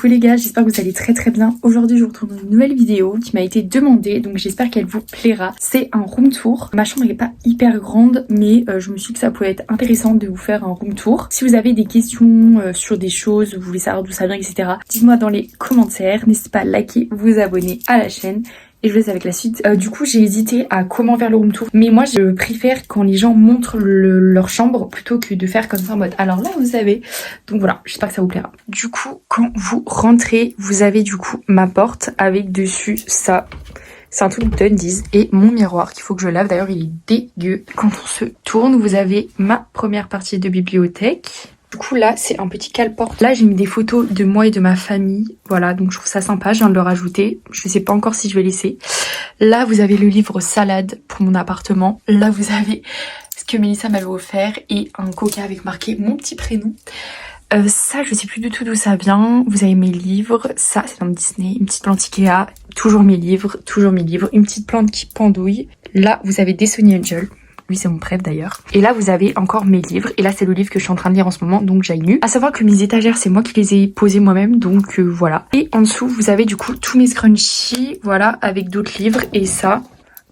Coucou les gars, j'espère que vous allez très bien. Aujourd'hui je vous retrouve dans une nouvelle vidéo qui m'a été demandée, donc j'espère qu'elle vous plaira. C'est un room tour. Ma chambre n'est pas hyper grande, mais je me suis dit que ça pouvait être intéressant de vous faire un room tour. Si vous avez des questions sur des choses, vous voulez savoir d'où ça vient, etc. dites-moi dans les commentaires. N'hésitez pas à liker, vous abonner à la chaîne. Et je vous laisse avec la suite. Du coup j'ai hésité à comment faire le room tour, mais moi je préfère quand les gens montrent leur chambre plutôt que de faire comme ça en mode alors là vous savez. Donc voilà, j'espère que ça vous plaira. Du coup quand vous rentrez, vous avez du coup ma porte avec dessus ça. C'est un truc d'Undies et mon miroir qu'il faut que je lave. D'ailleurs il est dégueu. Quand on se tourne, vous avez ma première partie de bibliothèque. Du coup là c'est un petit cale-porte. Là j'ai mis des photos de moi et de ma famille. Voilà, donc je trouve ça sympa, je viens de le rajouter. Je sais pas encore si je vais laisser. Là vous avez le livre salade pour mon appartement. Là vous avez ce que Mélissa m'avait offert et un coca avec marqué mon petit prénom. Ça je sais plus du tout d'où ça vient. Vous avez mes livres, ça c'est dans Disney, une petite plante Ikea, toujours mes livres, une petite plante qui pendouille. Là vous avez des Sonny Angel. Oui, c'est mon préf d'ailleurs. Et là, vous avez encore mes livres. Et là, c'est le livre que je suis en train de lire en ce moment, donc j'aille nu. À savoir que mes étagères, c'est moi qui les ai posées moi-même, donc voilà. Et en dessous, vous avez du coup tous mes scrunchies, voilà, avec d'autres livres. Et ça,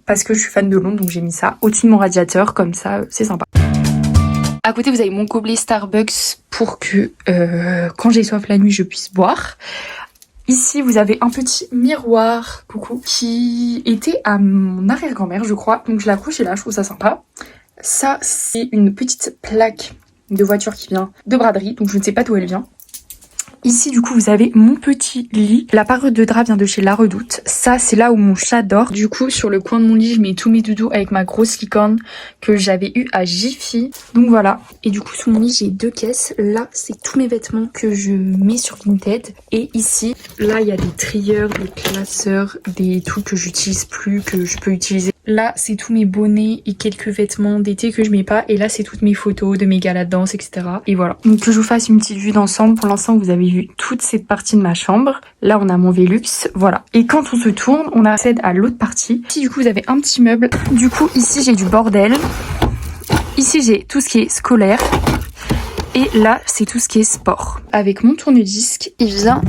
parce que je suis fan de Londres, donc j'ai mis ça au-dessus de mon radiateur, comme ça, c'est sympa. À côté, vous avez mon gobelet Starbucks pour que quand j'ai soif la nuit, je puisse boire. Ici, vous avez un petit miroir, coucou, qui était à mon arrière-grand-mère, je crois. Donc, je l'ai accroché là, je trouve ça sympa. Ça, c'est une petite plaque de voiture qui vient de braderie, donc je ne sais pas d'où elle vient. Ici, du coup, vous avez mon petit lit. La parure de drap vient de chez La Redoute. Ça, c'est là où mon chat dort. Du coup, sur le coin de mon lit, je mets tous mes doudous avec ma grosse licorne que j'avais eu à Jiffy. Donc voilà. Et du coup, sous mon lit, j'ai deux caisses. Là, c'est tous mes vêtements que je mets sur Vinted. Et ici, là, il y a des trieurs, des classeurs, des trucs que j'utilise plus, que je peux utiliser. Là, c'est tous mes bonnets et quelques vêtements d'été que je mets pas. Et là, c'est toutes mes photos de mes galas de danse, etc. Et voilà. Donc, que je vous fasse une petite vue d'ensemble. Pour l'instant, vous avez vu toute cette partie de ma chambre. Là, on a mon Velux. Voilà. Et quand on se tourne, on accède à l'autre partie. Ici, du coup, vous avez un petit meuble. Du coup, ici, j'ai du bordel. Ici, j'ai tout ce qui est scolaire. Et là, c'est tout ce qui est sport. Avec mon tourne-disque, il vient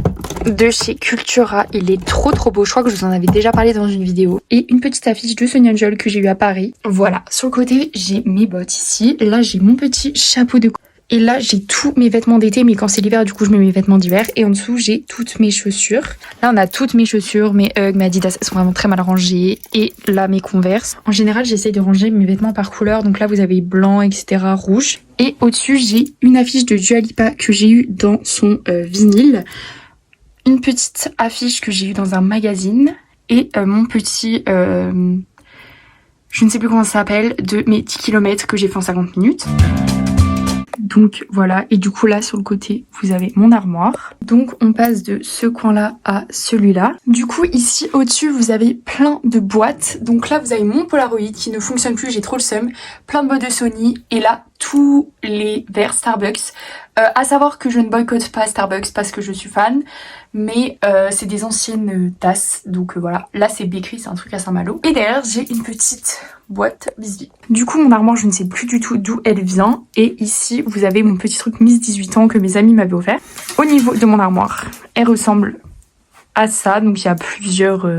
de chez Cultura. Il est trop beau. Je crois que je vous en avais déjà parlé dans une vidéo. Et une petite affiche de Sonny Angel que j'ai eu à Paris. Voilà. Sur le côté, j'ai mes bottes ici. Là, j'ai mon petit chapeau de... Et là, j'ai tous mes vêtements d'été, mais quand c'est l'hiver, du coup, je mets mes vêtements d'hiver. Et en dessous, j'ai toutes mes chaussures. Là, on a toutes mes chaussures, mes Ugg, mes Adidas, elles sont vraiment très mal rangées. Et là, mes Converse. En général, j'essaye de ranger mes vêtements par couleur. Donc là, vous avez blanc, etc., rouge. Et au-dessus, j'ai une affiche de Dua Lipa que j'ai eue dans son vinyle. Une petite affiche que j'ai eue dans un magazine. Et mon petit... je ne sais plus comment ça s'appelle, de mes 10 km que j'ai fait en 50 minutes. Donc voilà, et du coup là sur le côté vous avez mon armoire. Donc on passe de ce coin là à celui-là. Du coup ici au-dessus vous avez plein de boîtes. Donc là vous avez mon Polaroid qui ne fonctionne plus, j'ai trop le seum. Plein de boîtes de Sony et là tous les verres Starbucks. À savoir que je ne boycotte pas Starbucks parce que je suis fan, mais c'est des anciennes tasses, donc voilà. Là c'est Bakery, c'est un truc à Saint-Malo. Et derrière j'ai une petite boîte Bisbee. Du coup mon armoire je ne sais plus du tout d'où elle vient. Et ici vous avez mon petit truc Miss 18 ans que mes amis m'avaient offert. Au niveau de mon armoire, elle ressemble à ça, donc il y a plusieurs...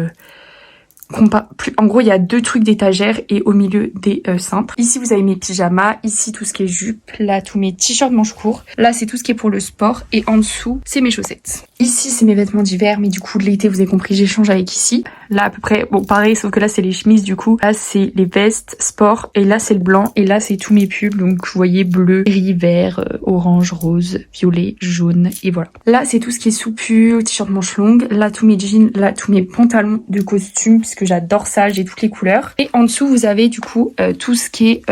En gros, il y a deux trucs d'étagère et au milieu des cintres. Ici, vous avez mes pyjamas. Ici, tout ce qui est jupe. Là, tous mes t-shirts manches courts. Là, c'est tout ce qui est pour le sport. Et en dessous, c'est mes chaussettes. Ici, c'est mes vêtements d'hiver. Mais du coup, de l'été, vous avez compris, j'échange avec ici. Là, à peu près, bon, pareil, sauf que là, c'est les chemises, du coup. Là, c'est les vestes sport. Et là, c'est le blanc. Et là, c'est tous mes pulls. Donc, vous voyez, bleu, gris, vert, orange, rose, violet, jaune. Et voilà. Là, c'est tout ce qui est sous-pull, t-shirt manches longues. Là, tous mes jeans. Là, tous mes pantalons de costume. Puisque j'adore ça, j'ai toutes les couleurs. Et en dessous, vous avez, du coup, tout ce qui est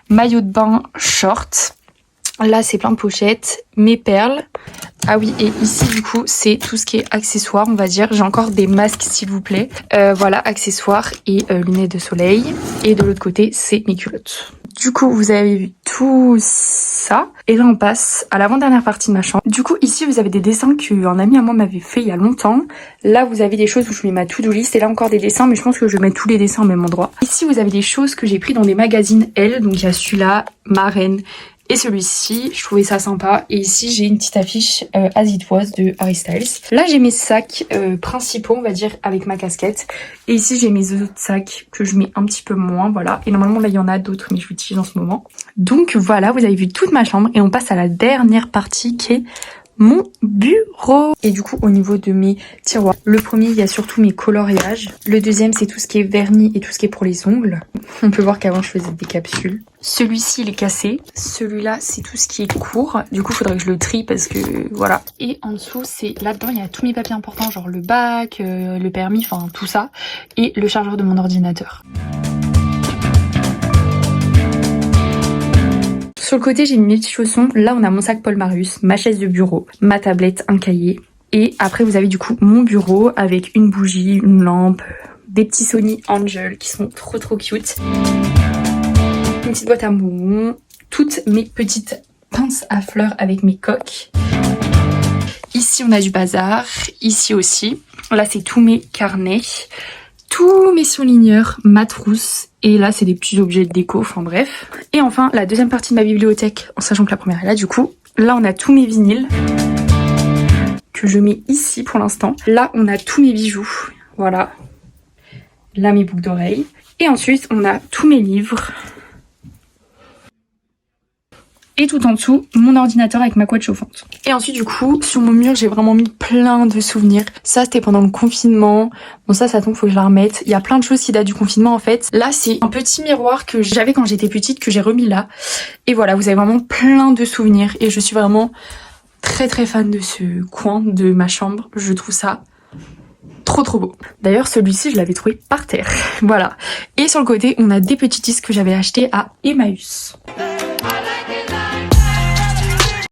maillot de bain, short. Là, c'est plein de pochettes. Mes perles. Ah oui, et ici, du coup, c'est tout ce qui est accessoires, on va dire. J'ai encore des masques, s'il vous plaît. Voilà, accessoires et lunettes de soleil. Et de l'autre côté, c'est mes culottes. Du coup, vous avez vu tout ça. Et là, on passe à l'avant-dernière partie de ma chambre. Du coup, ici, vous avez des dessins qu'un ami à moi m'avait fait il y a longtemps. Là, vous avez des choses où je mets ma to-do list. Et là, encore des dessins, mais je pense que je vais mettre tous les dessins au même endroit. Ici, vous avez des choses que j'ai pris dans des magazines Elle. Donc, il y a celui-là, Marraine, Et celui-ci, je trouvais ça sympa. Et ici, j'ai une petite affiche As It Was de Harry Styles. Là, j'ai mes sacs principaux, on va dire, avec ma casquette. Et ici, j'ai mes autres sacs que je mets un petit peu moins, voilà. Et normalement, là, il y en a d'autres, mais je l'utilise en ce moment. Donc voilà, vous avez vu toute ma chambre. Et on passe à la dernière partie qui est mon bureau. Et du coup, au niveau de mes tiroirs, le premier, il y a surtout mes coloriages. Le deuxième, c'est tout ce qui est vernis et tout ce qui est pour les ongles. On peut voir qu'avant, je faisais des capsules. Celui-ci, il est cassé. Celui-là, c'est tout ce qui est court. Du coup, il faudrait que je le trie parce que voilà. Et en dessous, c'est là-dedans, il y a tous mes papiers importants, genre le bac, le permis, enfin tout ça. Et le chargeur de mon ordinateur. Sur le côté, j'ai mis mes petits chaussons. Là, on a mon sac Paul Marius, ma chaise de bureau, ma tablette, un cahier. Et après, vous avez du coup mon bureau avec une bougie, une lampe, des petits Sony Angel qui sont trop cute. Une petite boîte à bonbons, toutes mes petites pinces à fleurs avec mes coques. Ici, on a du bazar. Ici aussi. Là, c'est tous mes carnets. Tous mes surligneurs, ma trousse, et là c'est des petits objets de déco, enfin bref. Et enfin la deuxième partie de ma bibliothèque, en sachant que la première est là du coup. Là on a tous mes vinyles, que je mets ici pour l'instant. Là on a tous mes bijoux, voilà. Là mes boucles d'oreilles. Et ensuite on a tous mes livres. Et tout en dessous, mon ordinateur avec ma couette chauffante. Et ensuite, du coup, sur mon mur, j'ai vraiment mis plein de souvenirs. Ça, c'était pendant le confinement. Bon, ça tombe, faut que je la remette. Il y a plein de choses qui datent du confinement, en fait. Là, c'est un petit miroir que j'avais quand j'étais petite, que j'ai remis là. Et voilà, vous avez vraiment plein de souvenirs. Et je suis vraiment très fan de ce coin de ma chambre. Je trouve ça trop beau. D'ailleurs, celui-ci, je l'avais trouvé par terre. Voilà. Et sur le côté, on a des petits disques que j'avais achetés à Emmaüs.